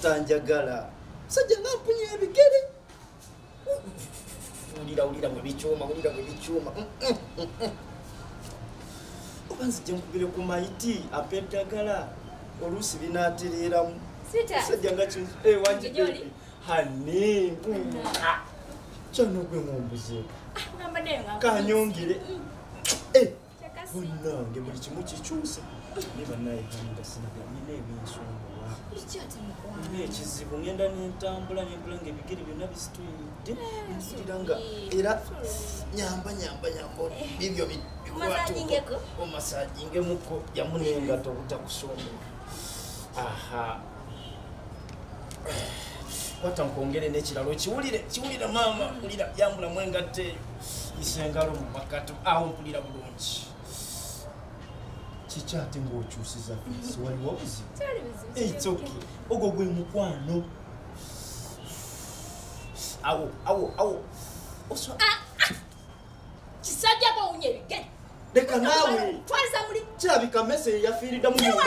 atanjagala sajja nampunya ebigere ulira bwe bikyuma oba nzijja nkubire ku maiti apeddagala oluusi binaatereeramu sajja nga wanjigoli hani kyano gwe ngombuzeeko kanyongere bonnange buli kimu kikyuse ne bannaye kanda sinagamina ebinsongola nekizibu ngenda nentambula nempula nga ebigere byonna bisituyidde mpulira nga era nyamba bibyo bikwatuko omasajingemuko yamunengato obutakusongola aha kwata nkongere n'ekiralo kiwulira maama mpulira yambula mwengatte eyo isengalo mu makato awo mpulira bulungi kikyate ng'okyusiza fesi waliwo obuzibu eitsoke ogwo gwe mukwano awo kisajja bawunye ebigere leka naawe twaza muli kirabika mese yafiiridda mu nyumba